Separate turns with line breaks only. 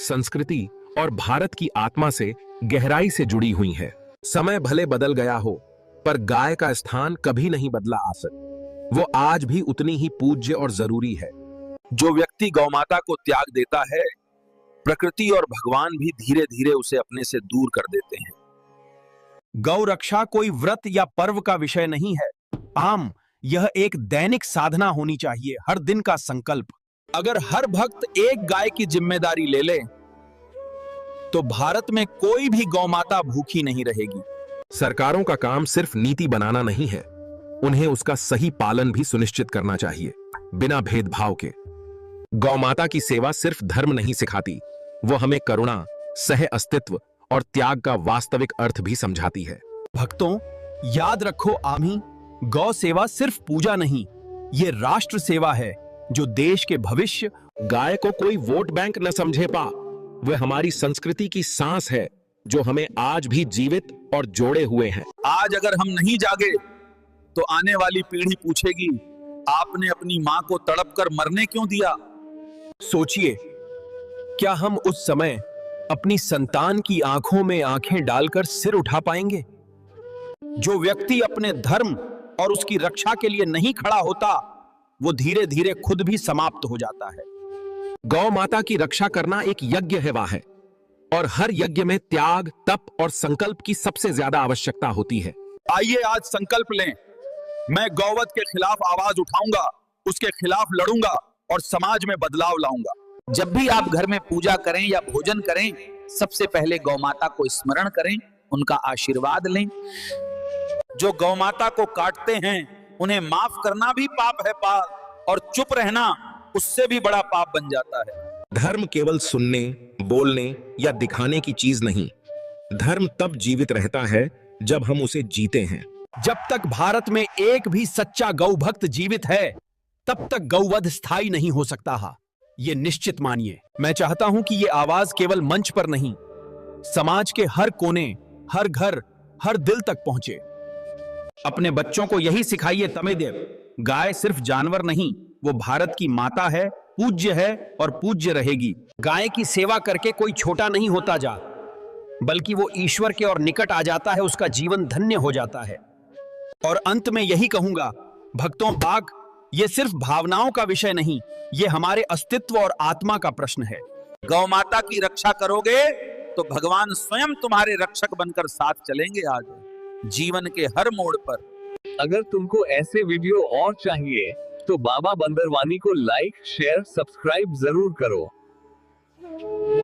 संस्कृति और भारत की आत्मा से गहराई से जुड़ी हुई है। समय भले बदल गया हो, पर गाय का स्थान कभी नहीं बदला आसक। वो आज भी उतनी ही पूज्य और जरूरी है। जो व्यक्ति गौमाता को त्याग देता है, प्रकृति और भगवान भी धीरे धीरे उसे अपने से दूर कर देते हैं।
गौ रक्षा कोई व्रत या पर्व का विषय नहीं है। यह एक दैनिक साधना होनी चाहिए, हर दिन का संकल्प।
अगर हर भक्त एक गाय की जिम्मेदारी ले ले, तो भारत में कोई भी गौमाता भूखी नहीं रहेगी।
सरकारों का काम सिर्फ नीति बनाना नहीं है, उन्हें उसका सही पालन भी सुनिश्चित करना चाहिए, बिना भेदभाव के। गौमाता की सेवा सिर्फ धर्म नहीं सिखाती, वो हमें करुणा, सह अस्तित्व और त्याग का वास्तविक अर्थ भी समझाती है।
भक्तों, याद रखो, गौ सेवा सिर्फ पूजा नहीं, ये राष्ट्र सेवा है जो देश के भविष्य।
गाय को कोई वोट बैंक न समझे पा, वह हमारी संस्कृति की सांस है जो हमें आज भी जीवित और जोड़े हुए हैं।
आज अगर हम नहीं जागे तो आने वाली पीढ़ी पूछेगी, आपने अपनी मां को तड़प कर मरने क्यों दिया?
सोचिए, क्या हम उस समय अपनी संतान की आंखों में आंखें डालकर सिर उठा पाएंगे? जो व्यक्ति अपने धर्म और उसकी रक्षा के लिए नहीं खड़ा होता, वो धीरे धीरे खुद भी समाप्त हो जाता है।
गौ माता की रक्षा करना एक यज्ञ है, और हर यज्ञ में त्याग, तप और संकल्प की सबसे ज्यादा आवश्यकता होती है।
आइए आज संकल्प लें, मैं गौवध के खिलाफ आवाज उठाऊंगा, उसके खिलाफ लड़ूंगा और समाज में बदलाव लाऊंगा।
जब भी आप घर में पूजा करें या भोजन करें, सबसे पहले गौमाता को स्मरण करें, उनका आशीर्वाद लें।
जो गौमाता को काटते हैं, उन्हें माफ करना भी पाप है पाप, और चुप रहना उससे भी बड़ा पाप बन जाता है।
धर्म केवल सुनने, बोलने या दिखाने की चीज नहीं। धर्म तब जीवित रहता है जब हम उसे जीते हैं।
जब तक भारत में एक भी सच्चा गौ भक्त जीवित है, तब तक गौवध स्थायी नहीं हो सकता। ये निश्चित मानिए। मैं चाहता हूं कि ये आवाज केवल मंच पर नहीं, समाज के हर कोने, हर घर, हर दिल तक पहुंचे। अपने बच्चों को यही सिखाइए, तमेदेव, गाय सिर्फ जानवर नहीं, वो भारत की माता है, पूज्य है और पूज्य रहेगी। गाय की सेवा करके कोई छोटा नहीं होता जा, बल्कि वो ईश्वर के और निकट आ जाता है, उसका जीवन धन्य हो जाता है। और अंत में यही कहूंगा, भक्तों, ये सिर्फ भावनाओं का विषय नहीं, ये हमारे अस्तित्व और आत्मा का प्रश्न है।
गौमाता की रक्षा करोगे तो भगवान स्वयं तुम्हारे रक्षक बनकर साथ चलेंगे आगे, जीवन के हर मोड़ पर।
अगर तुमको ऐसे वीडियो और चाहिए तो बाबा बंदरवानी को लाइक, शेयर, सब्सक्राइब जरूर करो।